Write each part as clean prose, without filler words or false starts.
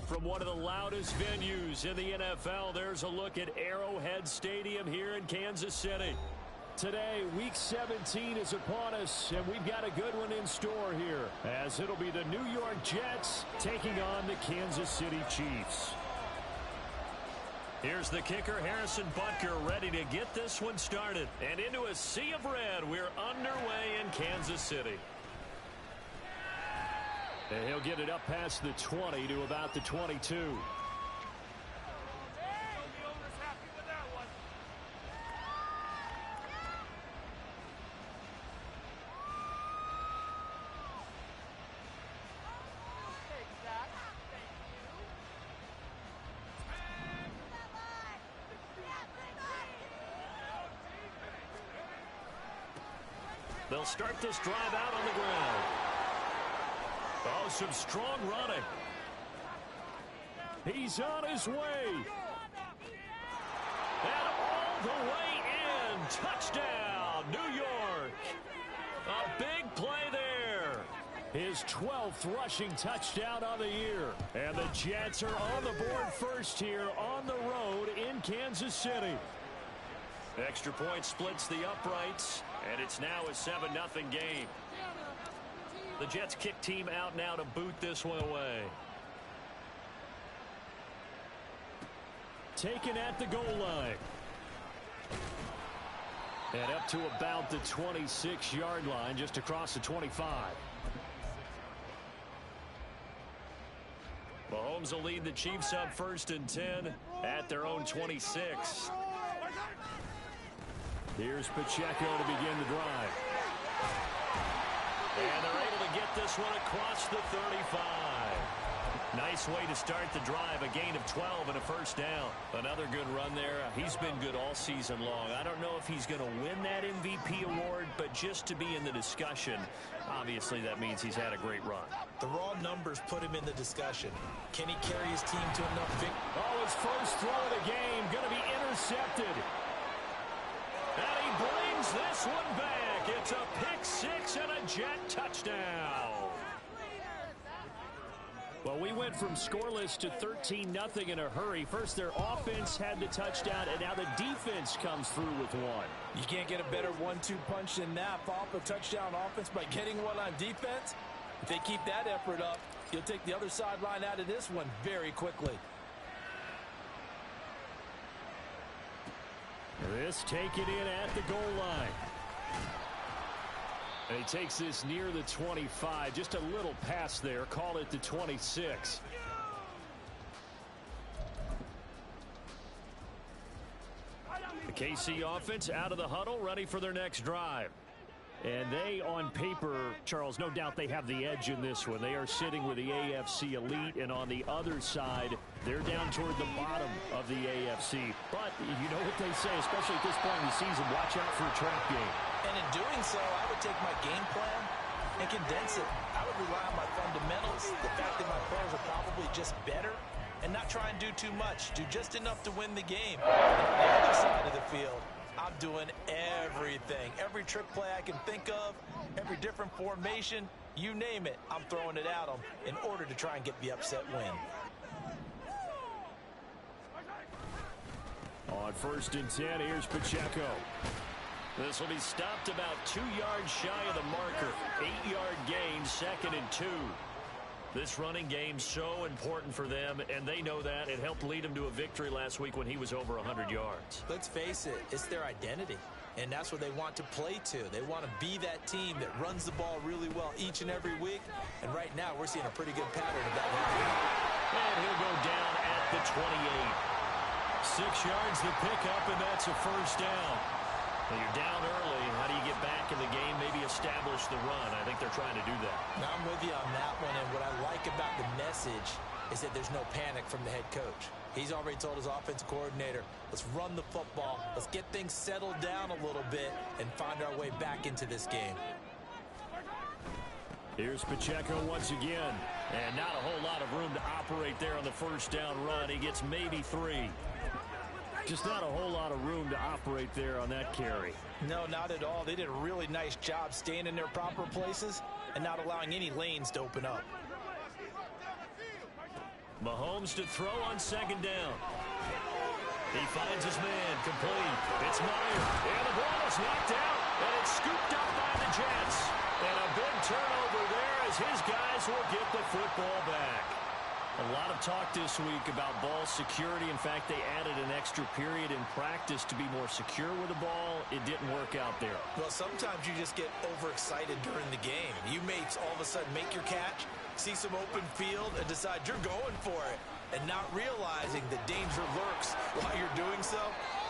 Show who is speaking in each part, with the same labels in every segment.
Speaker 1: From one of the loudest venues in the NFL, there's a look at Arrowhead Stadium here in Kansas City. Today, Week 17 is upon us, and we've got a good one in store here, as it'll be the New York Jets taking on the Kansas City Chiefs. Here's the kicker, Harrison Butker, ready to get this one started. And into a sea of red, we're underway in Kansas City. And he'll get it up past the 20 to about the 22. They'll start this drive out on the ground. Oh, some strong running. He's on his way. And all the way in. Touchdown, New York. A big play there. His 12th rushing touchdown on the year. And the Jets are on the board first here on the road in Kansas City. Extra point splits the uprights, and it's now a 7-0 game. The Jets kick team out now to boot this one away. Taken at the goal line. And up to about the 26-yard line, just across the 25. Mahomes will lead the Chiefs up 1st and 10 at their own 26. Here's Pacheco to begin the drive. And they're able to get this one across the 35. Nice way to start the drive. A gain of 12 and a first down. Another good run there. He's been good all season long. I don't know if he's going to win that MVP award, but just to be in the discussion, obviously that means he's had a great run.
Speaker 2: The raw numbers put him in the discussion. Can he carry his team to enough victory?
Speaker 1: Oh, his first throw of the game going to be intercepted. And he brings this one back. It's a pick six and a Jet touchdown. Well, we went from scoreless to 13-0 in a hurry. First, their offense had the touchdown, and now the defense comes through with one.
Speaker 2: You can't get a better 1-2 punch than that. Follow up a touchdown offense by getting one on defense. If they keep that effort up, you'll take the other sideline out of this one very quickly.
Speaker 1: This taken in at the goal line. And he takes this near the 25. Just a little pass there. Call it the 26. The KC offense out of the huddle, ready for their next drive. And they, on paper, Charles, no doubt they have the edge in this one. They are sitting with the AFC elite, and on the other side, they're down toward the bottom of the AFC. But you know what they say, especially at this point in the season, watch out for a trap game.
Speaker 2: And in doing so, I would take my game plan and condense it. I would rely on my fundamentals, the fact that my players are probably just better, and not try and do too much. Do just enough to win the game. And on the other side of the field, I'm doing everything. Every trick play I can think of, every different formation, you name it, I'm throwing it at them in order to try and get the upset win.
Speaker 1: On 1st and 10, here's Pacheco. This will be stopped about 2 yards shy of the marker. 8-yard gain, 2nd and 2. This running game so important for them, and they know that. It helped lead them to a victory last week when he was over 100 yards.
Speaker 2: Let's face it, it's their identity, and that's what they want to play to. They want to be that team that runs the ball really well each and every week, and right now we're seeing a pretty good pattern of that happening.
Speaker 1: And he'll go down at the 28. 6 yards the pickup, and that's a first down. Well, you're down early. How do you get back in the game, maybe establish the run? I think they're trying to do that.
Speaker 2: Now, I'm with you on that one, and what I like about the message is that there's no panic from the head coach. He's already told his offensive coordinator, let's run the football, let's get things settled down a little bit and find our way back into this game.
Speaker 1: Here's Pacheco once again, and not a whole lot of room to operate there on the first down run. He gets maybe 3. Just not a whole lot of room to operate there on that carry.
Speaker 2: No, not at all. They did a really nice job staying in their proper places and not allowing any lanes to open up.
Speaker 1: Mahomes to throw on second down. He finds his man, complete. It's Meyer, and the ball is knocked out, and it's scooped up by the Jets. And a big turnover there as his guys will get the football back. A lot of talk this week about ball security. In fact, they added an extra period in practice to be more secure with the ball. It didn't work out there.
Speaker 2: Well, sometimes you just get overexcited during the game. You may all of a sudden make your catch, see some open field, and decide you're going for it, and not realizing the danger lurks while you're doing so.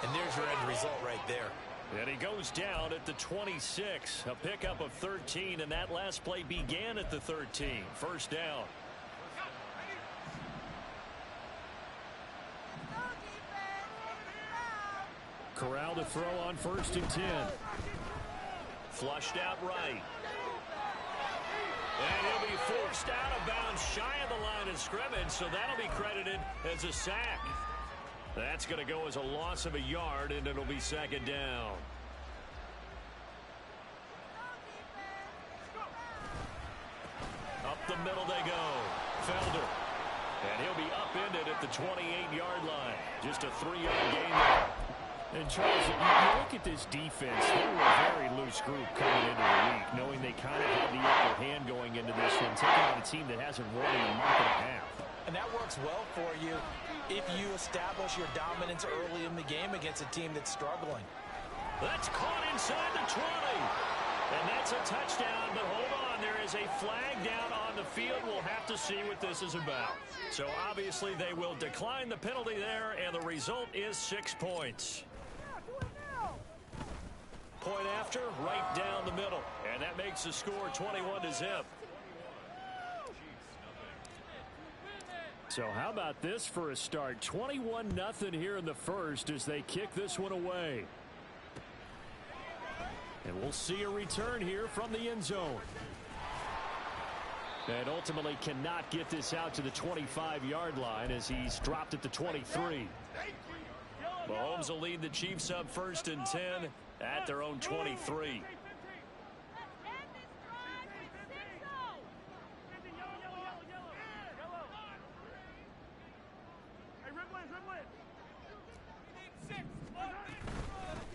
Speaker 2: And there's your end result right there.
Speaker 1: And he goes down at the 26. A pickup of 13, and that last play began at the 13. First down. Corral to throw on 1st and 10. Flushed out right. And he'll be forced out of bounds shy of the line of scrimmage, so that'll be credited as a sack. That's going to go as a loss of a yard, and it'll be second down. Up the middle they go. Felder. And he'll be upended at the 28-yard line. Just a 3-yard gain there. And Charles, you look at this defense, they were a very loose group coming into the week, knowing they kind of had the upper hand going into this one, taking on a team that hasn't won in a month and a half.
Speaker 2: And that works well for you if you establish your dominance early in the game against a team that's struggling.
Speaker 1: That's caught inside the 20. And that's a touchdown, but hold on, there is a flag down on the field. We'll have to see what this is about. So obviously they will decline the penalty there, and the result is 6 points. Point after, right down the middle. And that makes the score 21-0. So how about this for a start? 21-0 here in the first as they kick this one away. And we'll see a return here from the end zone. And ultimately cannot get this out to the 25-yard line as he's dropped at the 23. Mahomes will lead the Chiefs up 1st and 10 at their own 23.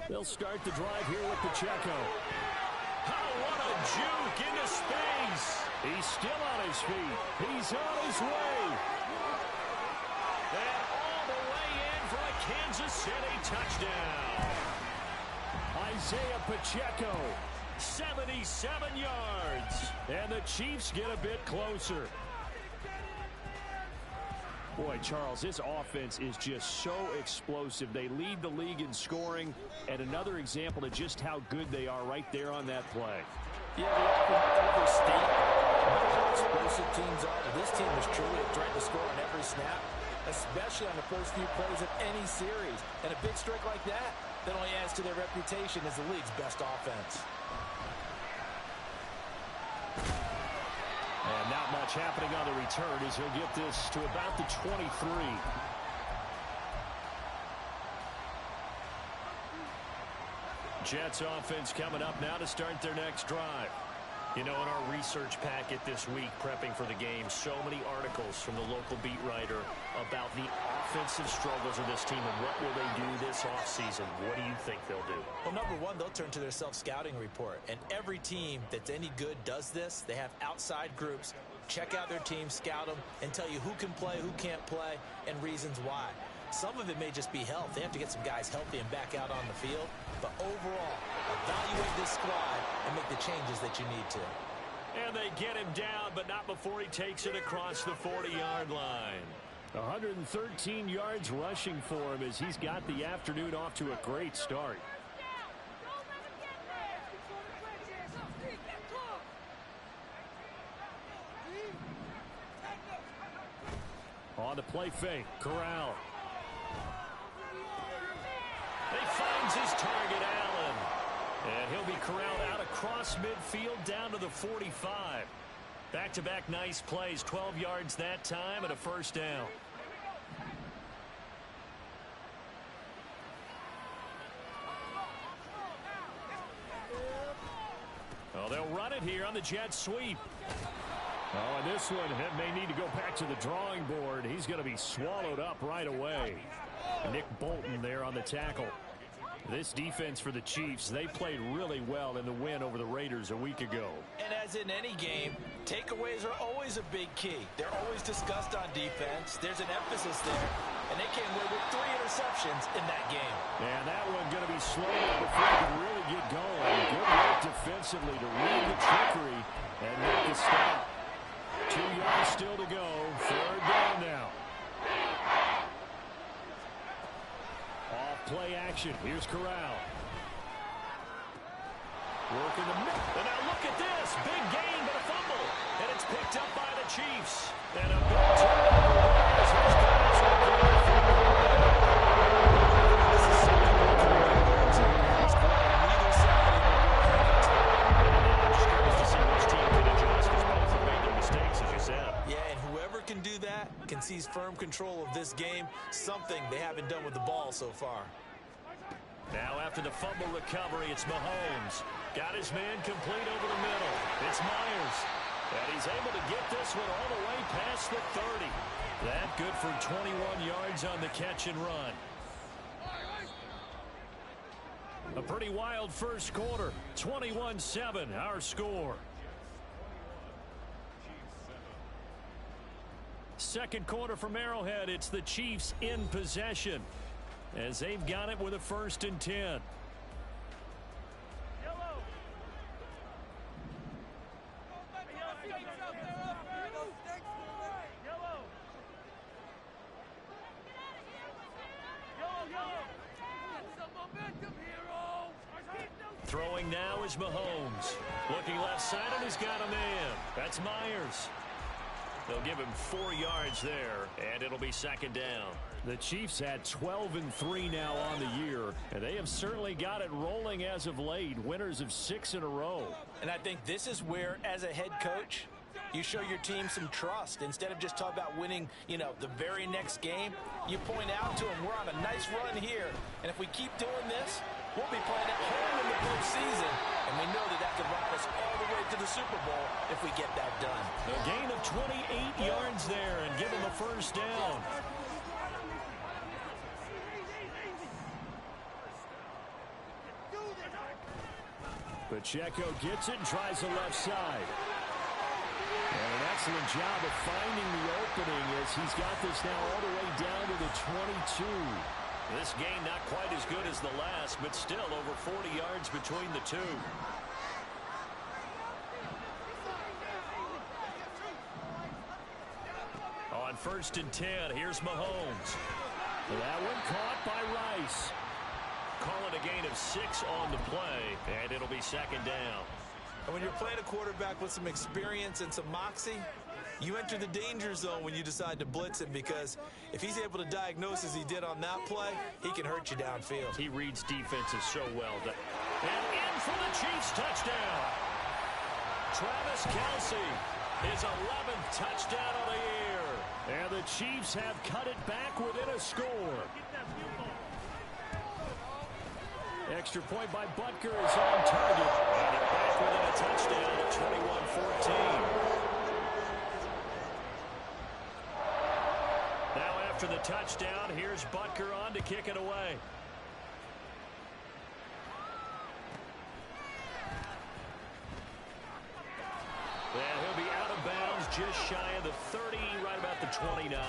Speaker 1: They'll start the drive here with Pacheco. Oh, what a juke into space. He's still on his feet. He's on his way. And all the way in for a Kansas City touchdown. Isaiah Pacheco, 77 yards. And the Chiefs get a bit closer. Boy, Charles, this offense is just so explosive. They lead the league in scoring, and another example of just how good they are right there on that play.
Speaker 2: Yeah, we often overstate how explosive teams are, but this team is truly a threat to score on every snap, especially on the first few plays of any series. And a big streak like that only adds to their reputation as the league's best offense.
Speaker 1: And not much happening on the return as he'll get this to about the 23. Jets offense coming up now to start their next drive. You know, in our research packet this week, prepping for the game, so many articles from the local beat writer about the offensive struggles of this team and what will they do this offseason. What do you think they'll do?
Speaker 2: Well, number one, they'll turn to their self-scouting report. And every team that's any good does this. They have outside groups. Check out their team, scout them, and tell you who can play, who can't play, and reasons why. Some of it may just be health. They have to get some guys healthy and back out on the field. But overall, evaluate this squad and make the changes that you need to.
Speaker 1: And they get him down, but not before he takes it across the 40-yard line. 113 yards rushing for him as he's got the afternoon off to a great start. On the play fake, Corral. He finds his target, Allen. And he'll be corralled out across midfield down to the 45. Back-to-back nice plays, 12 yards that time and a first down. Oh, they'll run it here on the jet sweep. Oh, and this one may need to go back to the drawing board. He's going to be swallowed up right away. Nick Bolton there on the tackle. This defense for the Chiefs, they played really well in the win over the Raiders a week ago.
Speaker 2: And as in any game, takeaways are always a big key. They're always discussed on defense. There's an emphasis there. And they came away with 3 interceptions in that game.
Speaker 1: And that one going to be slowed up before he can really get going. Good work defensively to read the trickery and make the stop. 2 yards still to go. 3rd down now. Off play action. Here's Corral. Working the middle. And now look at this. Big gain, but a fumble. And it's picked up by the Chiefs. And a big turnover as those guys are going This is something that can be learned. He's playing on either side. And it just goes to see which team can adjust as both have made their mistakes, as you said.
Speaker 2: Yeah, and whoever can do that can seize firm control of this game, something they haven't done with the ball so far.
Speaker 1: Now after the fumble recovery, it's Mahomes. Got his man complete over the middle. It's Myers. And he's able to get this one all the way past the 30. That good for 21 yards on the catch and run. A pretty wild first quarter. 21-7, our score. Second quarter from Arrowhead, it's the Chiefs in possession as they've got it with a 1st and 10. Throwing now is Mahomes. Looking left side, and he's got a man. That's Myers. They'll give him 4 yards there, and it'll be 2nd down. The Chiefs had 12-3 now on the year, and they have certainly got it rolling as of late, winners of 6 in a row.
Speaker 2: And I think this is where, as a head coach, you show your team some trust. Instead of just talking about winning, the very next game, you point out to them, we're on a nice run here, and if we keep doing this, we'll be playing at home in the postseason, and we know that could rock us all the way to the Super Bowl if we get that done.
Speaker 1: A gain of 28 yards there and give them a 1st down. Pacheco gets it and tries the left side. And an excellent job of finding the opening as he's got this now all the way down to the 22. This game not quite as good as the last, but still over 40 yards between the two. On 1st and 10, here's Mahomes. That one caught by Rice. Calling a gain of 6 on the play, and it'll be 2nd down.
Speaker 2: And when you're playing a quarterback with some experience and some moxie, you enter the danger zone when you decide to blitz him, because if he's able to diagnose as he did on that play, he can hurt you downfield.
Speaker 1: He reads defenses so well. And in for the Chiefs touchdown. Travis Kelce, his 11th touchdown of the year. And the Chiefs have cut it back within a score. Extra point by Butker is on target. And they're back within a touchdown at 21-14. Now after the touchdown, here's Butker on to kick it away. And he'll be out of bounds just shy of the 30, right about the 29.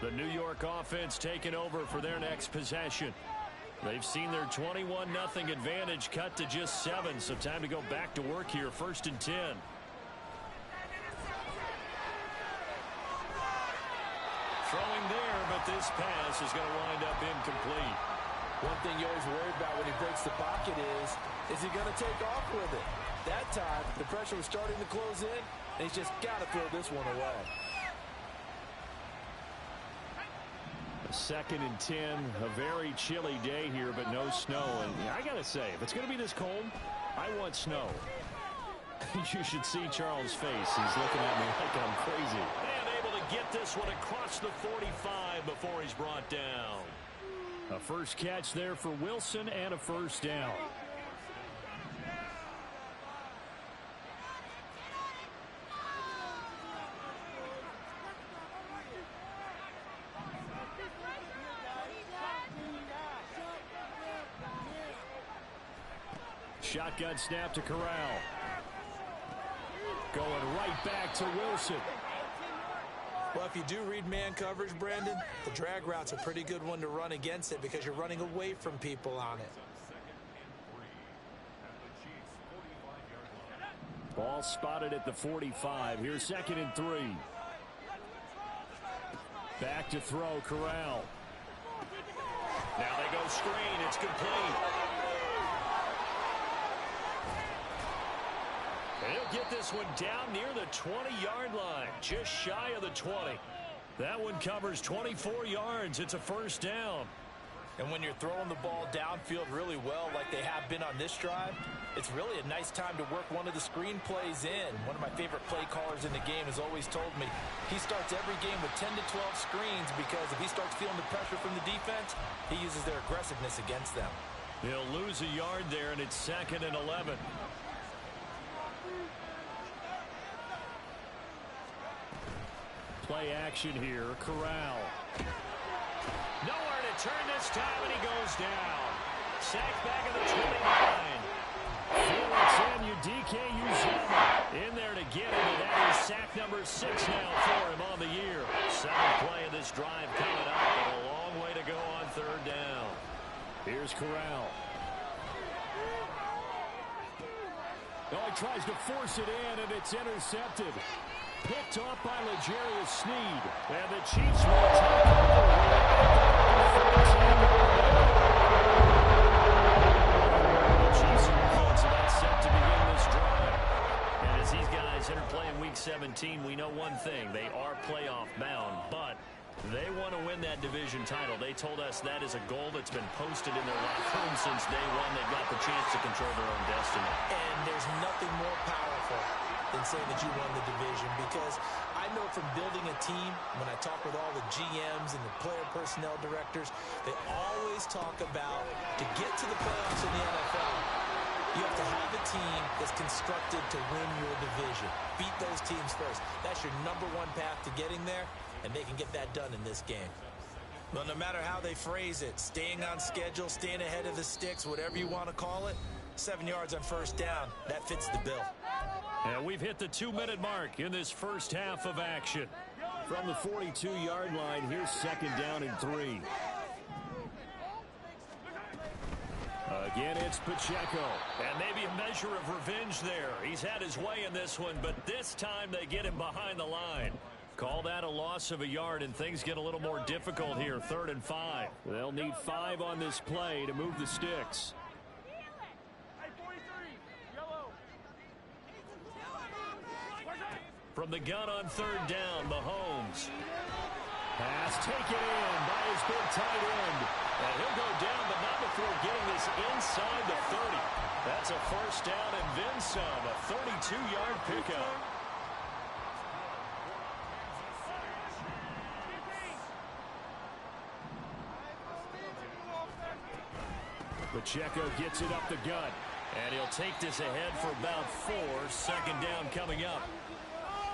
Speaker 1: The New York offense taking over for their next possession. They've seen their 21-0 advantage cut to just 7, so time to go back to work here. 1st and 10. Throwing there, but this pass is going to wind up incomplete.
Speaker 2: One thing you always worry about when he breaks the pocket is he going to take off with it? That time, the pressure was starting to close in, and he's just got to throw this one away.
Speaker 1: 2nd and 10, a very chilly day here, but no snow. And I got to say, if it's going to be this cold, I want snow. You should see Charles' face. He's looking at me like I'm crazy.
Speaker 2: And able to
Speaker 1: get this one across the 45 before he's brought down. A first catch there for Wilson and a first down. Shotgun snap to Corral. Going right back to Wilson.
Speaker 2: Well, if you do read man coverage, Brandon, the drag route's a pretty good one to run against it because you're running away from people on it.
Speaker 1: Ball spotted at the 45. Here's 2nd and 3. Back to throw, Corral. Now they go screen. It's complete. He'll get this one down near the 20-yard line, just shy of the 20. That one covers 24 yards. It's a first down.
Speaker 2: And when you're throwing the ball downfield really well like they have been on this drive, it's really a nice time to work one of the screen plays in. One of my favorite play callers in the game has always told me he starts every game with 10 to 12 screens because if he starts feeling the pressure from the defense, he uses their aggressiveness against them.
Speaker 1: He'll lose a yard there, and it's 2nd and 11. Play action here. Corral. Nowhere to turn this time, and he goes down. Sacked back at the 29. Felix in, Udike Uzomah in there to get him, and that is sack number 6 now for him on the year. 7th play of this drive coming up, but a long way to go on 3rd down. Here's Corral. Oh, he tries to force it in, and it's intercepted. Picked off by L'Jarius Sneed. And the Chiefs will take over. The Chiefs are defense about set to begin this drive. And as these guys enter play in Week 17, we know one thing. They are playoff bound, but they want to win that division title. They told us that is a goal that's been posted in their locker room since day one. They've got the chance to control their own destiny.
Speaker 2: And there's nothing more powerful than saying that you won the division, because I know from building a team, when I talk with all the GMs and the player personnel directors, they always talk about to get to the playoffs in the NFL, you have to have a team that's constructed to win your division. Beat those teams first. That's your number one path to getting there, and they can get that done in this game. Well, no matter how they phrase it, staying on schedule, staying ahead of the sticks, whatever you want to call it, 7 yards on first down, that fits the bill.
Speaker 1: And we've hit the 2-minute mark in this first half of action. From the 42-yard line, here's 2nd down and 3. Again, it's Pacheco. And maybe a measure of revenge there. He's had his way in this one, but this time they get him behind the line. Call that a loss of a yard, and things get a little more difficult here. 3rd and 5. They'll need 5 on this play to move the sticks. From the gun on 3rd down, Mahomes. Pass taken in by his big tight end. And he'll go down, but not before getting this inside the 30. That's a first down and then some, a 32-yard pickup. Pacheco gets it up the gut. And he'll take this ahead for about 4. 2nd down coming up.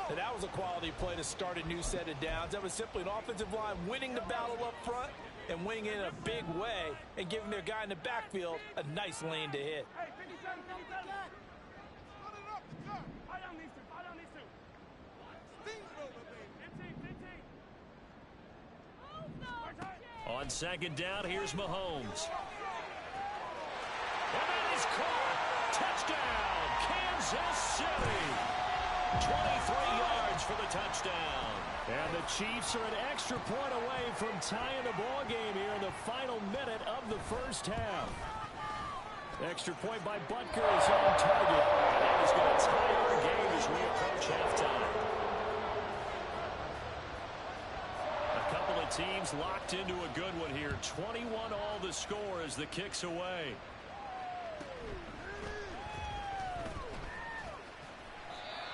Speaker 2: And that was a quality play to start a new set of downs. That was simply an offensive line winning the battle up front and winning it in a big way and giving their guy in the backfield a nice lane to hit.
Speaker 1: On 2nd down, here's Mahomes. And that is caught. Touchdown, Kansas City. 23 yards for the touchdown. And the Chiefs are an extra point away from tying the ball game here in the final minute of the first half. Extra point by Butker is on target. And that is going to tie our game as we approach halftime. A couple of teams locked into a good one here. 21 all the score as the kick's away.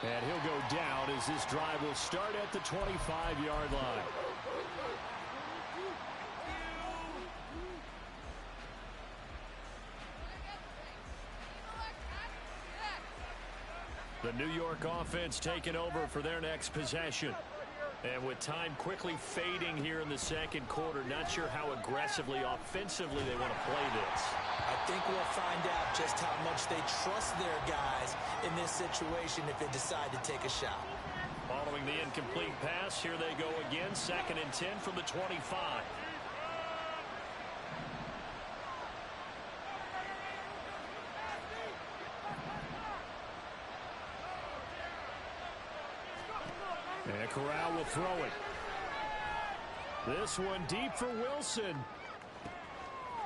Speaker 1: And he'll go down as this drive will start at the 25-yard line. The New York offense taking over for their next possession. And with time quickly fading here in the second quarter, not sure how aggressively, offensively they want to play this.
Speaker 2: I think we'll find out just how much they trust their guys in this situation if they decide to take a shot.
Speaker 1: Following the incomplete pass, here they go again, 2nd and 10 from the 25. And Corral will throw it. This one deep for Wilson.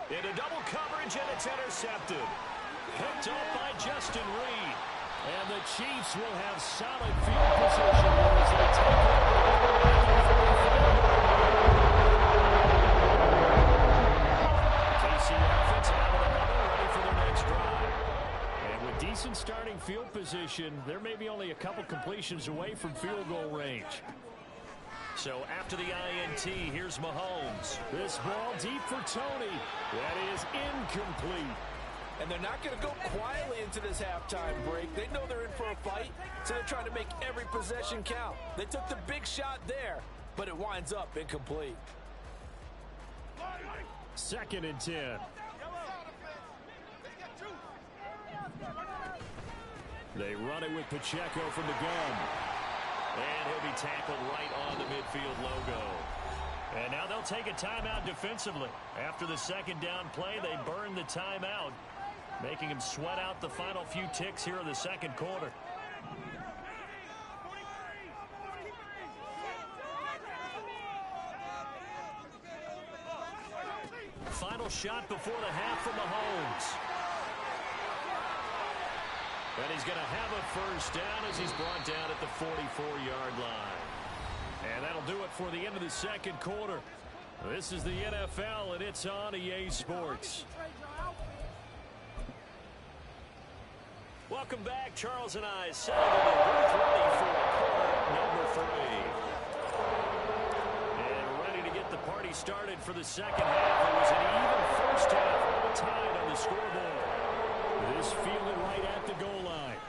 Speaker 1: Into double coverage, and it's intercepted. Picked off by Justin Reed. And the Chiefs will have solid field position as they take KC offense out of the huddle, ready for their next drive. And with decent starting field position, there may be only a couple completions away from field goal range. So after the INT, here's Mahomes. This ball deep for Tony. That is incomplete.
Speaker 3: And they're not going to go quietly into this halftime break. They know they're in for a fight, so they're trying to make every possession count. They took the big shot there, but it winds up incomplete.
Speaker 1: 2nd and 10. They run it with Pacheco from the gun. And he'll be tackled right on the midfield logo. And now they'll take a timeout defensively. After the second down play, they burn the timeout, making him sweat out the final few ticks here in the second quarter. Final shot before the half from Mahomes. And he's going to have a first down as he's brought down at the 44-yard line. And that'll do it for the end of the second quarter. This is the NFL, and it's on EA Sports. Welcome back. Charles and I settled in the booth ready for quarter number 3. And ready to get the party started for the second half. It was an even first half, all tied on the scoreboard. This fielded right at the goal line.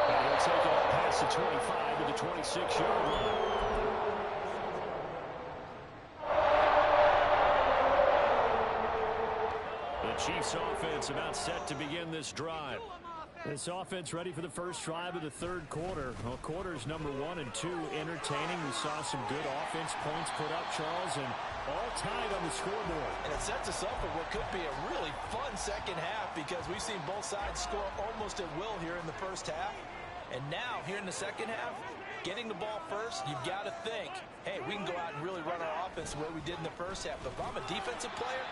Speaker 1: And he'll take it past the 25 to the 26-yard line. The Chiefs offense about set to begin this drive. This offense ready for the first drive of the third quarter. Well, quarters number 1 and 2 entertaining. We saw some good offense points put up, Charles, and all tied on the scoreboard.
Speaker 2: And it sets us up for what could be a really fun second half because we've seen both sides score almost at will here in the first half. And now, here in the second half, getting the ball first, you've got to think, hey, we can go out and really run our offense the way we did in the first half. But if I'm a defensive player,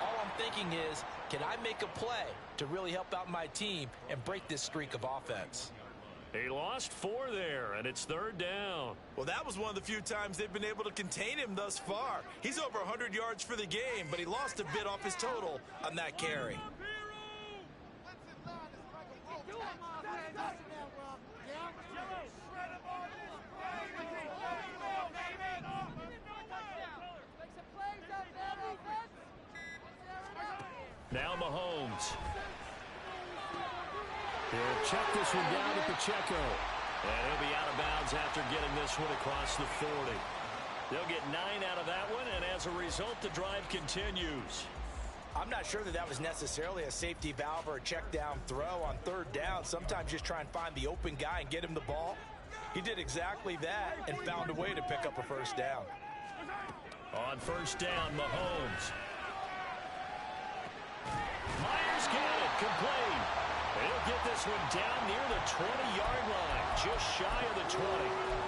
Speaker 2: all I'm thinking is, can I make a play to really help out my team and break this streak of offense?
Speaker 1: He lost 4 there, and it's third down.
Speaker 3: Well, that was one of the few times they've been able to contain him thus far. He's over 100 yards for the game, but he lost a bit off his total on that carry.
Speaker 1: Now Mahomes. He'll check this one down to Pacheco. And he'll be out of bounds after getting this one across the 40. They'll get 9 out of that one, and as a result, the drive continues.
Speaker 2: I'm not sure that that was necessarily a safety valve or a check down throw on third down. Sometimes just try and find the open guy and get him the ball. He did exactly that and found a way to pick up a first down.
Speaker 1: On first down, Mahomes. Myers got it, complete. He'll get this one down near the 20-yard line, just shy of the 20.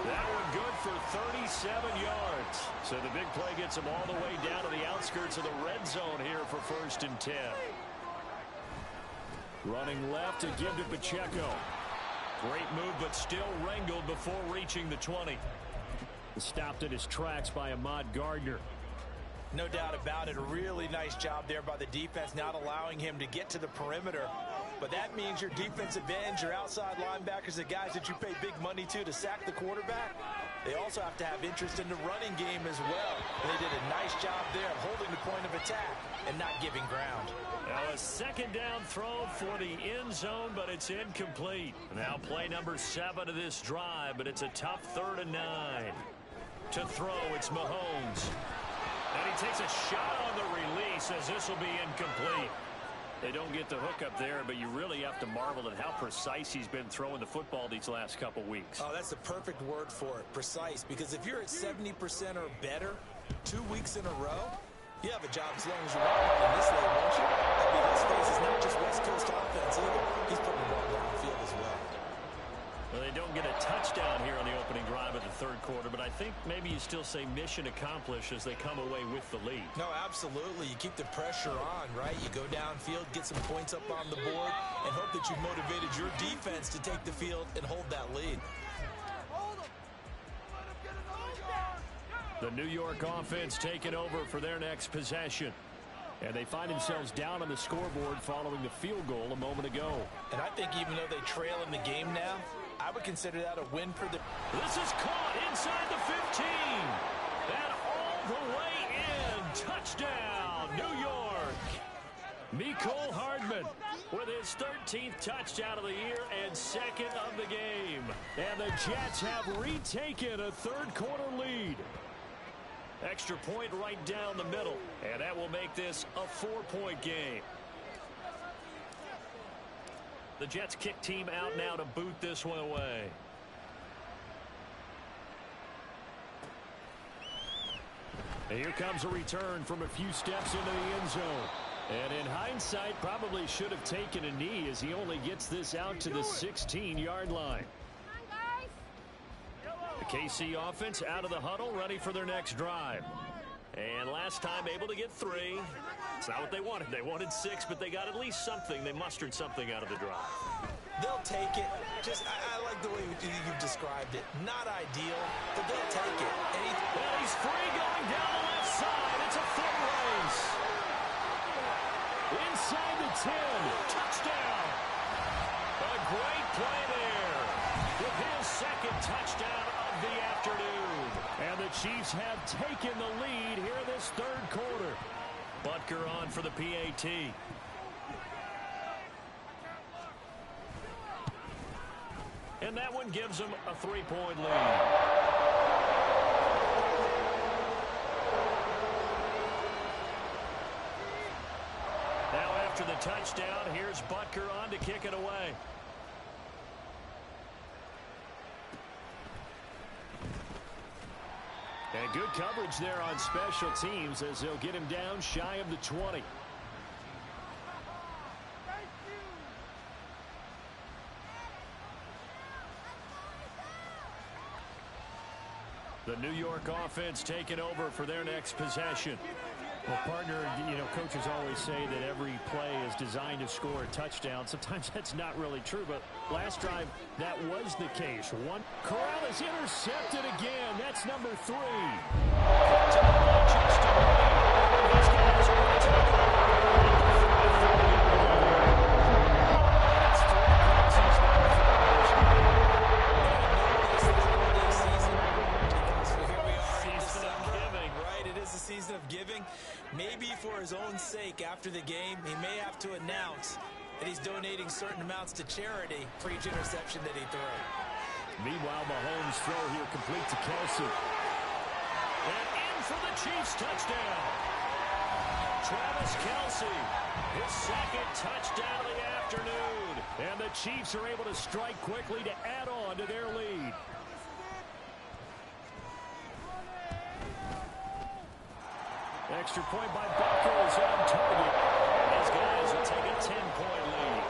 Speaker 1: That one good for 37 yards. So the big play gets him all the way down to the outskirts of the red zone here for 1st and 10. Running left to give to Pacheco. Great move, but still wrangled before reaching the 20. Stopped in his tracks by Ahmad Gardner.
Speaker 2: No doubt about it. A really nice job there by the defense, not allowing him to get to the perimeter But that means your defensive ends, your outside linebackers, the guys that you pay big money to sack the quarterback, they also have to have interest in the running game as well. And they did a nice job there of holding the point of attack and not giving ground.
Speaker 1: Now a second down throw for the end zone, but it's incomplete. Now play number 7 of this drive, but it's a tough 3rd and 9. To throw, it's Mahomes. And he takes a shot on the release as this will be incomplete. They don't get the hook up there, but you really have to marvel at how precise he's been throwing the football these last couple weeks.
Speaker 2: Oh, that's the perfect word for it, precise, because if you're at 70% or better 2 weeks in a row, you have a job as long as you want in this league, won't you? I mean, let's face it, it's not just West Coast offense either. He's putting the ball downfield as well.
Speaker 1: Well, they don't get a touchdown here on the opening drive of the 3rd quarter, but I think maybe you still say mission accomplished as they come away with the lead.
Speaker 2: No, absolutely. You keep the pressure on, right? You go downfield, get some points up on the board, and hope that you've motivated your defense to take the field and hold that lead.
Speaker 1: The New York offense taking over for their next possession. And they find themselves down on the scoreboard following the field goal a moment ago.
Speaker 2: And I think even though they trail in the game now, I would consider that a win for the...
Speaker 1: This is caught inside the 15. And all the way in. Touchdown, New York. Mecole Hardman with his 13th touchdown of the year and 2nd of the game. And the Jets have retaken a 3rd quarter lead. Extra point right down the middle. And that will make this a 4-point game. The Jets kick team out now to boot this one away. And here comes a return from a few steps into the end zone. And in hindsight, probably should have taken a knee as he only gets this out to the 16-yard line. The KC offense out of the huddle, ready for their next drive. And last time able to get 3. It's not what they wanted. They wanted 6, but they got at least something. They mustered something out of the drive.
Speaker 2: They'll take it. I like the way you've described it. Not ideal, but they'll take it. And
Speaker 1: he's free going down the left side. It's a foot race. Inside the 10. Touchdown. A great play there with his 2nd touchdown of the afternoon. And the Chiefs have taken the lead here in this 3rd quarter. Butker on for the PAT. And that one gives them a 3-point lead. Now after the touchdown, here's Butker on to kick it away. And good coverage there on special teams as they'll get him down shy of the 20. The New York offense taking over for their next possession. Well, partner, you know, coaches always say that every play is designed to score a touchdown. Sometimes that's not really true, but last drive, that was the case. Corral is intercepted again. That's number 3.
Speaker 2: Maybe for his own sake after the game, he may have to announce that he's donating certain amounts to charity for each interception that he threw.
Speaker 1: Meanwhile, Mahomes' throw here complete to Kelsey. And in for the Chiefs touchdown. Travis Kelsey, his 2nd touchdown of the afternoon. And the Chiefs are able to strike quickly to add on to their lead. Extra point by Butker is on target. These guys will take a 10-point lead.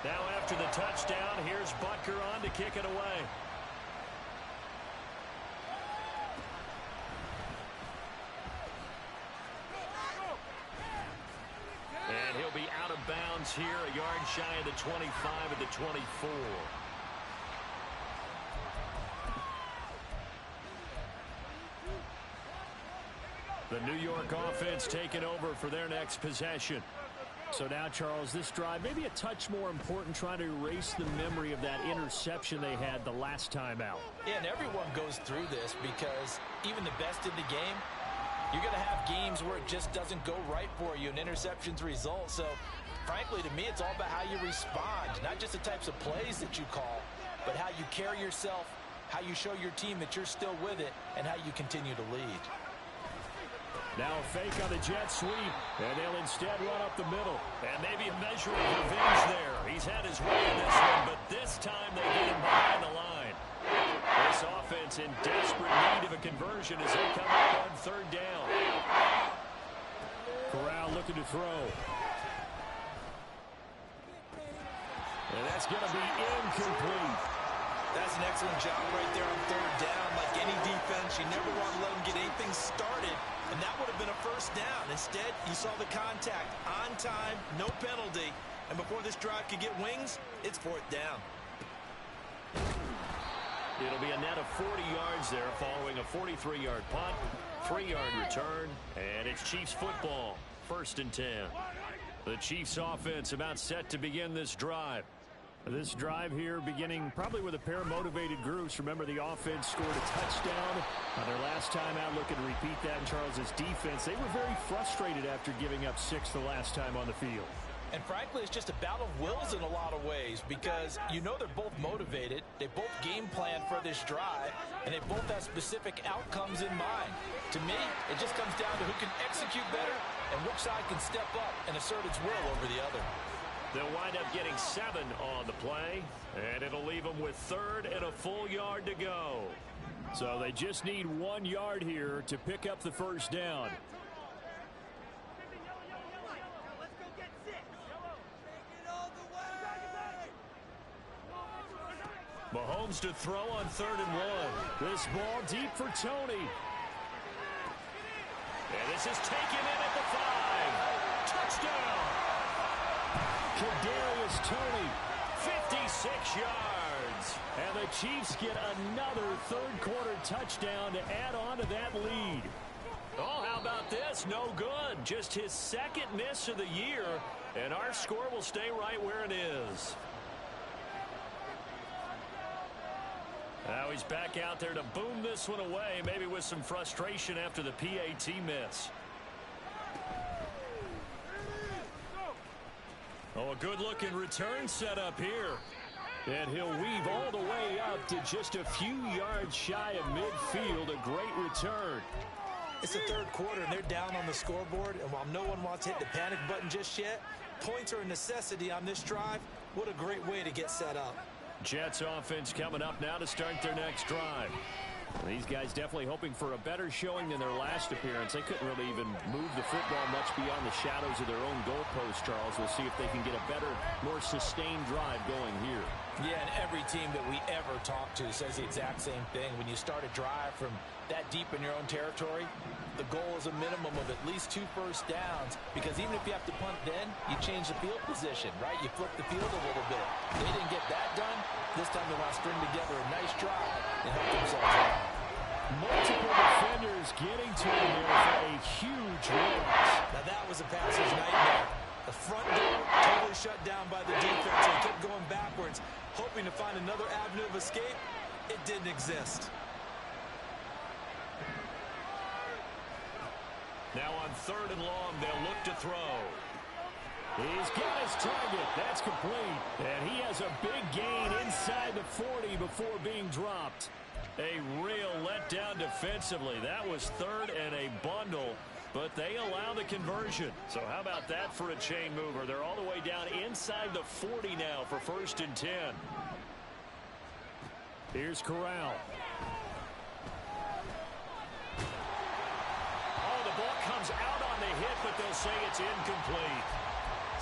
Speaker 1: Now after the touchdown, here's Butker on to kick it away. And he'll be out of bounds here, a yard shy of the 25 at the 24. The New York offense taking over for their next possession. So now, Charles, this drive maybe a touch more important, trying to erase the memory of that interception they had the last time out.
Speaker 2: Yeah, and everyone goes through this because even the best in the game, you're going to have games where it just doesn't go right for you and interceptions result. So, frankly, to me, it's all about how you respond, not just the types of plays that you call, but how you carry yourself, how you show your team that you're still with it, and how you continue to lead.
Speaker 1: Now a fake on the jet sweep, and they'll instead run up the middle. And maybe a measure of revenge there. He's had his way in this one, but this time they get him behind the line. This offense in desperate need of a conversion as they come up on third down. Corral looking to throw. And that's going to be incomplete.
Speaker 2: That's an excellent job right there on third down. Like any defense, you never want to let them get anything started, and that would have been a first down. Instead, you saw the contact on time, no penalty, and before this drive could get wings, it's fourth down.
Speaker 1: It'll be a net of 40 yards there following a 43-yard punt, 3-yard return, and it's Chiefs football, 1st and 10. The Chiefs offense about set to begin this drive. This drive here beginning probably with a pair of motivated groups. Remember, the offense scored a touchdown on their last time out. Looking to repeat that in Charles's defense. They were very frustrated after giving up 6 the last time on the field.
Speaker 2: And frankly, it's just a battle of wills in a lot of ways because you know they're both motivated. They both game plan for this drive, and they both have specific outcomes in mind. To me, it just comes down to who can execute better and which side can step up and assert its will over the other.
Speaker 1: They'll wind up getting 7 on the play, and it'll leave them with 3rd and a full yard to go. So they just need 1 yard here to pick up the first down. Mahomes to throw on 3rd and 1. This ball deep for Tony. And this is taken in at the 5. Touchdown! Kadarius Toney, 56 yards. And the Chiefs get another third-quarter touchdown to add on to that lead. Oh, how about this? No good. Just his 2nd miss of the year, and our score will stay right where it is. Now he's back out there to boom this one away, maybe with some frustration after the PAT miss. Oh, a good-looking return set up here. And he'll weave all the way up to just a few yards shy of midfield. A great return.
Speaker 2: It's the third quarter, and they're down on the scoreboard. And while no one wants to hit the panic button just yet, points are a necessity on this drive. What a great way to get set up.
Speaker 1: Jets offense coming up now to start their next drive. These guys definitely hoping for a better showing than their last appearance. They couldn't really even move the football much beyond the shadows of their own goalpost, Charles. We'll see if they can get a better, more sustained drive going here.
Speaker 2: Yeah, and every team that we ever talk to says the exact same thing. When you start a drive from that deep in your own territory, the goal is a minimum of at least 2 first downs, because even if you have to punt then, you change the field position, right? You flip the field a little bit. They didn't get that done. This time they want to string together a nice drive and help themselves out.
Speaker 1: Multiple defenders getting to him there for a huge loss.
Speaker 2: Now that was a passer's nightmare. The front door totally shut down by the defense. They kept going backwards, hoping to find another avenue of escape. It didn't exist.
Speaker 1: Now on 3rd and long, they'll look to throw. He's got his target. That's complete. And he has a big gain inside the 40 before being dropped. A real letdown defensively. That was 3rd and a bundle, but they allow the conversion. So how about that for a chain mover? They're all the way down inside the 40 now for 1st and 10. Here's Corral. Oh, the ball comes out on the hit, but they'll say it's incomplete.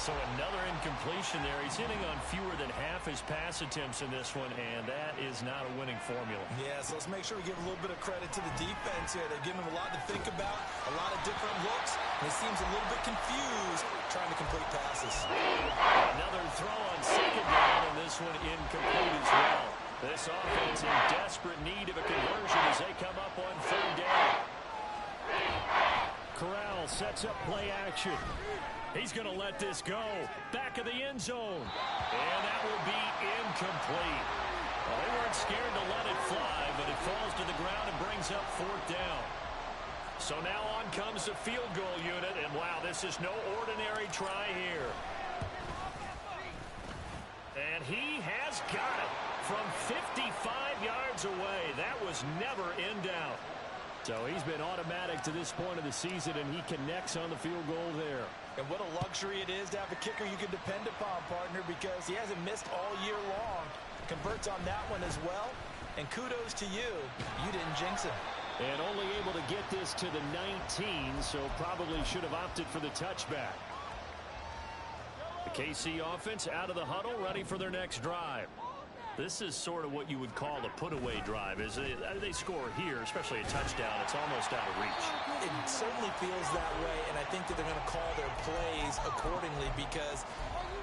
Speaker 1: So another incompletion there. He's hitting on fewer than half his pass attempts in this one, and that is not a winning formula.
Speaker 2: Yeah, so let's make sure we give a little bit of credit to the defense here. They're giving him a lot to think about, a lot of different looks, and he seems a little bit confused trying to complete passes.
Speaker 1: Another throw on 2nd down, and this one incomplete as well. This offense in desperate need of a conversion as they come up on 3rd down. Corral sets up play action. He's going to let this go. Back of the end zone. And that will be incomplete. Well, they weren't scared to let it fly, but it falls to the ground and brings up 4th down. So now on comes the field goal unit, and wow, this is no ordinary try here. And he has got it from 55 yards away. That was never in doubt. So he's been automatic to this point of the season, and he connects on the field goal there.
Speaker 2: And what a luxury it is to have a kicker you can depend upon, partner, because he hasn't missed all year long. Converts on that one as well. And kudos to you. You didn't jinx him.
Speaker 1: And only able to get this to the 19, so probably should have opted for the touchback. The KC offense out of the huddle, ready for their next drive. This is sort of what you would call a put-away drive. As they score here, especially a touchdown, it's almost out of reach.
Speaker 2: It certainly feels that way, and I think that they're going to call their plays accordingly, because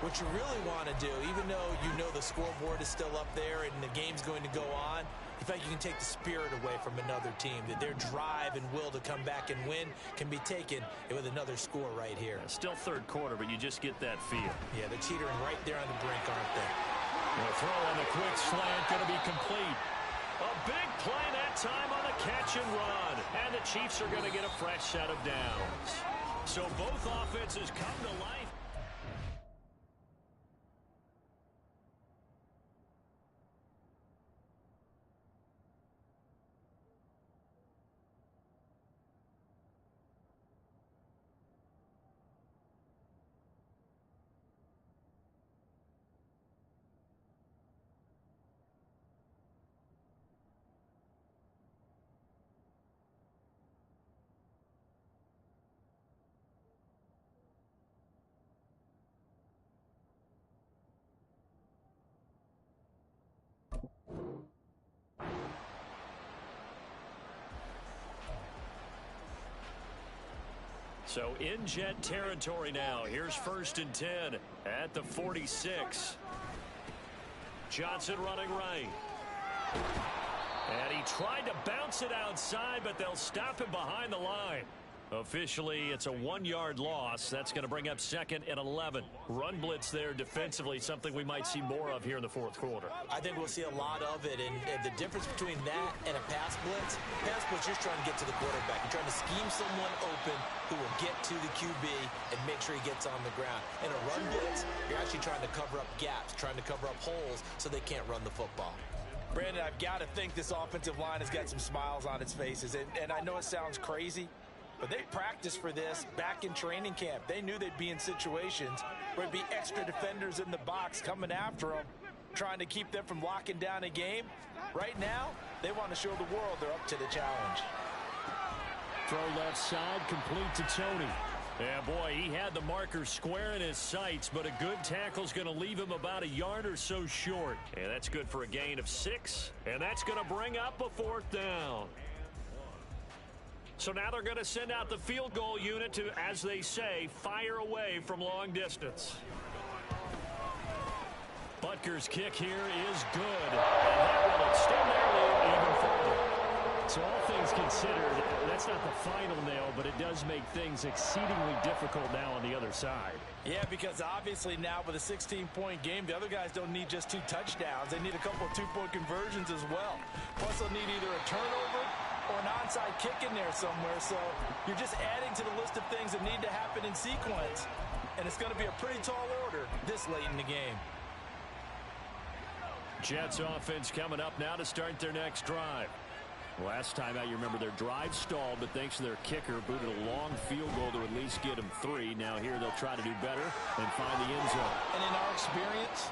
Speaker 2: what you really want to do, even though you know the scoreboard is still up there and the game's going to go on, in fact, you can take the spirit away from another team, that their drive and will to come back and win can be taken with another score right here.
Speaker 1: Still 3rd quarter, but you just get that feel.
Speaker 2: Yeah, they're teetering right there on the brink, aren't they?
Speaker 1: The throw on the quick slant going to be complete. A big play that time on the catch and run. And the Chiefs are going to get a fresh set of downs. So both offenses come to life. So in jet territory now. Here's 1st and 10 at the 46. Johnson running right. And he tried to bounce it outside, but they'll stop him behind the line. Officially, it's a 1-yard loss. That's going to bring up 2nd and 11. Run blitz there defensively, something we might see more of here in the 4th quarter.
Speaker 2: I think we'll see a lot of it, and the difference between that and a pass blitz, you're trying to get to the quarterback. You're trying to scheme someone open who will get to the QB and make sure he gets on the ground. In a run blitz, you're actually trying to cover up gaps, trying to cover up holes so they can't run the football. Brandon, I've got to think this offensive line has got some smiles on its faces, and I know it sounds crazy, but they practiced for this back in training camp. They knew they'd be in situations where there'd be extra defenders in the box coming after them, trying to keep them from locking down a game. Right now, they want to show the world they're up to the challenge.
Speaker 1: Throw left side, complete to Tony. Yeah, boy, he had the marker square in his sights, but a good tackle's going to leave him about a yard or so short. And that's good for a gain of 6, and that's going to bring up a 4th down. So now they're going to send out the field goal unit to, as they say, fire away from long distance. Butker's kick here is good. And that will extend their lead even further. So all things considered, that's not the final nail, but it does make things exceedingly difficult now on the other side.
Speaker 2: Yeah, because obviously now with a 16-point game, the other guys don't need just 2 touchdowns. They need a couple of 2-point conversions as well. Plus, they'll need either a turnover or an onside kick in there somewhere. So you're just adding to the list of things that need to happen in sequence. And it's going to be a pretty tall order this late in the game.
Speaker 1: Jets offense coming up now to start their next drive. Last time out, you remember their drive stalled, but thanks to their kicker, booted a long field goal to at least get them 3. Now here they'll try to do better and find the end zone.
Speaker 2: And in our experience,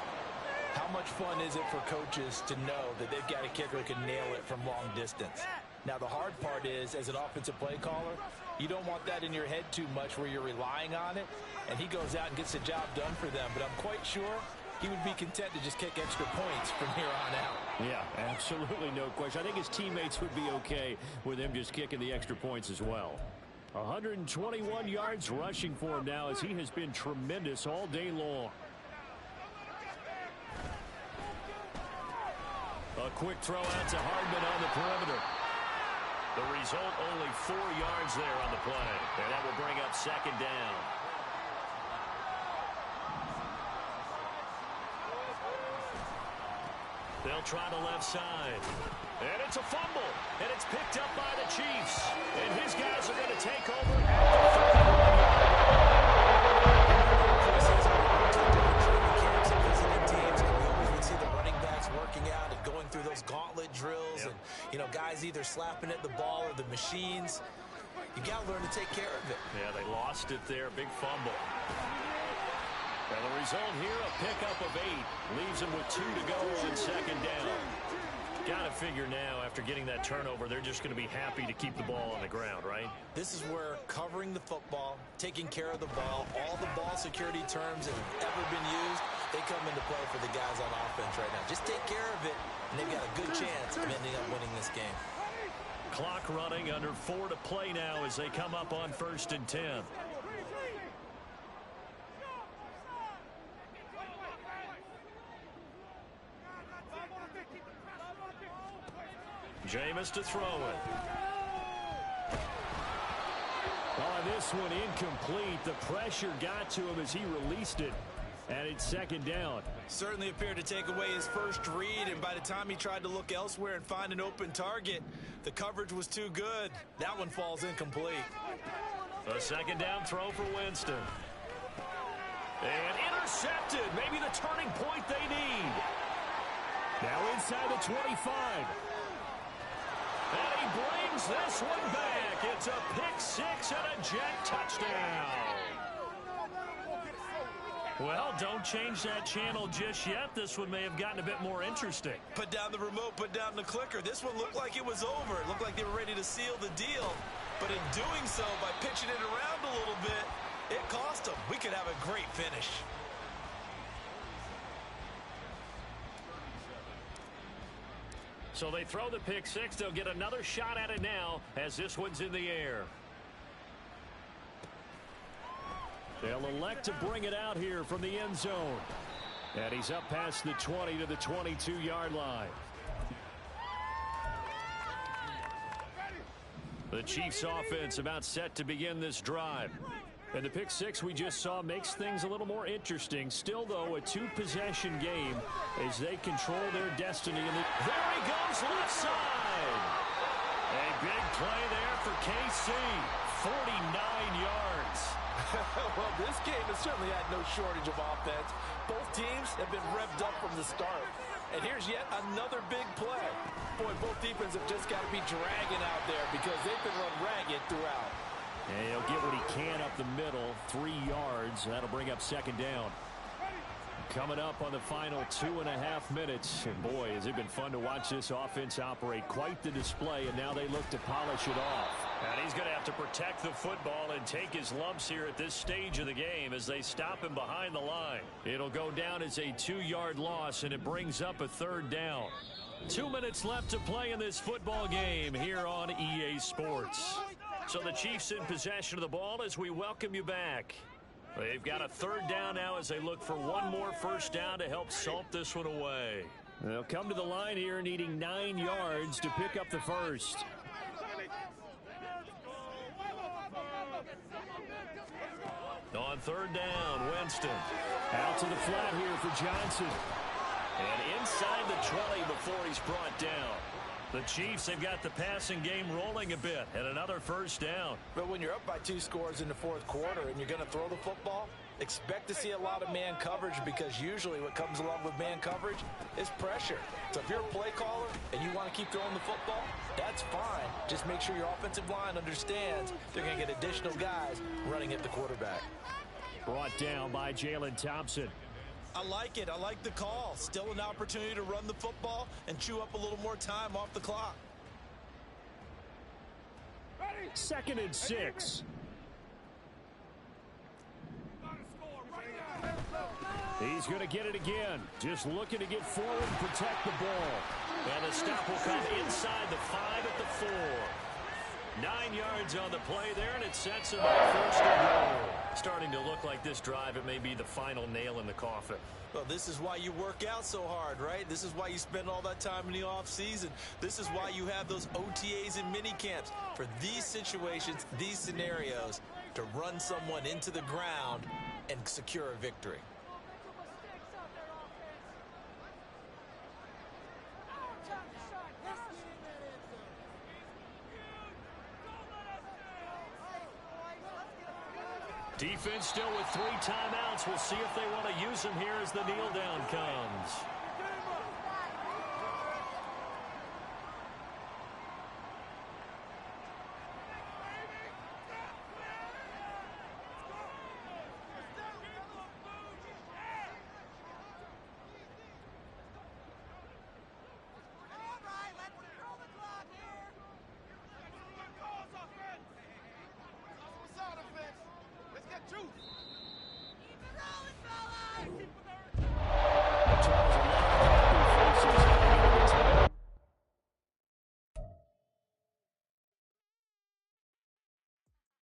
Speaker 2: how much fun is it for coaches to know that they've got a kicker who can nail it from long distance? Now, the hard part is, as an offensive play caller, you don't want that in your head too much where you're relying on it, and he goes out and gets the job done for them. But I'm quite sure he would be content to just kick extra points from here on out.
Speaker 1: Yeah, absolutely no question. I think his teammates would be okay with him just kicking the extra points as well. 121 yards rushing for him now as he has been tremendous all day long. A quick throw out to Hardman on the perimeter. The result, only 4 yards there on the play. And that will bring up 2nd down. try the left side. And it's a fumble. And it's picked up by the Chiefs. And his guys are going to take over at the 31-yard line.
Speaker 2: Working out and going through those gauntlet drills, and guys either slapping at the ball or the machines. You got to learn to take care of it.
Speaker 1: Yeah, they lost it there. Big fumble. And the result here, a pickup of 8. Leaves them with 2 to go on second down. Got to figure now, after getting that turnover, they're just going to be happy to keep the ball on the ground, right?
Speaker 2: This is where covering the football, taking care of the ball, all the ball security terms that have ever been used, they come into play for the guys on offense right now. Just take care of it, and they've got a good chance of ending up winning this game.
Speaker 1: Clock running, under 4 to play now as they come up on 1st and 10. Jameis to throw it. Oh, this one incomplete. The pressure got to him as he released it. And it's second down.
Speaker 2: Certainly appeared to take away his first read, and by the time he tried to look elsewhere and find an open target, the coverage was too good. That one falls incomplete.
Speaker 1: A second down throw for Winston. And intercepted. Maybe the turning point they need. Now inside the 25. And he brings this one back. It's a pick-6 and a jet touchdown. Well, don't change that channel just yet. This one may have gotten a bit more interesting.
Speaker 2: Put down the remote, put down the clicker. This one looked like it was over. It looked like they were ready to seal the deal. But in doing so, by pitching it around a little bit, it cost them. We could have a great finish.
Speaker 1: So they throw the pick-6. They'll get another shot at it now as this one's in the air. They'll elect to bring it out here from the end zone. And he's up past the 20 to the 22-yard line. The Chiefs offense about set to begin this drive. And the pick-6 we just saw makes things a little more interesting. Still, though, a 2-possession game as they control their destiny. And there he goes, left side. A big play there for KC. 49 yards.
Speaker 3: Well, this game has certainly had no shortage of offense. Both teams have been revved up from the start. And here's yet another big play. Boy, both defenses have just got to be dragging out there because they've been run ragged throughout.
Speaker 1: And he'll get what he can up the middle, 3 yards. That'll bring up second down. Coming up on the final 2.5 minutes. And boy, has it been fun to watch this offense operate. Quite the display, and now they look to polish it off. And he's going to have to protect the football and take his lumps here at this stage of the game as they stop him behind the line. It'll go down as a 2-yard loss, and it brings up a 3rd down. 2 minutes left to play in this football game here on EA Sports. So the Chiefs in possession of the ball as we welcome you back. They've got a 3rd down now as they look for one more first down to help salt this one away. They'll come to the line here needing 9 yards to pick up the first. On 3rd down, Winston. Out to the flat here for Johnson. And inside the 20 before he's brought down. The Chiefs, they've got the passing game rolling a bit and another first down.
Speaker 3: But when you're up by 2 scores in the 4th quarter and you're going to throw the football, expect to see a lot of man coverage because usually what comes along with man coverage is pressure. So if you're a play caller and you want to keep throwing the football, that's fine. Just make sure your offensive line understands they're going to get additional guys running at the quarterback.
Speaker 1: Brought down by Jalen Thompson.
Speaker 2: I like it. I like the call. Still an opportunity to run the football and chew up a little more time off the clock.
Speaker 1: 2nd and 6. He's going to get it again. Just looking to get forward and protect the ball. And the stop will come inside the 5 at the 4. 9 yards on the play there, and it sets him up 1st and goal. Starting to look like this drive, it may be the final nail in the coffin.
Speaker 2: Well, this is why you work out so hard, right? This is why you spend all that time in the offseason. This is why you have those OTAs and mini camps. For these situations, these scenarios, to run someone into the ground and secure a victory.
Speaker 1: Defense still with 3 timeouts. We'll see if they want to use them here as the kneel down comes.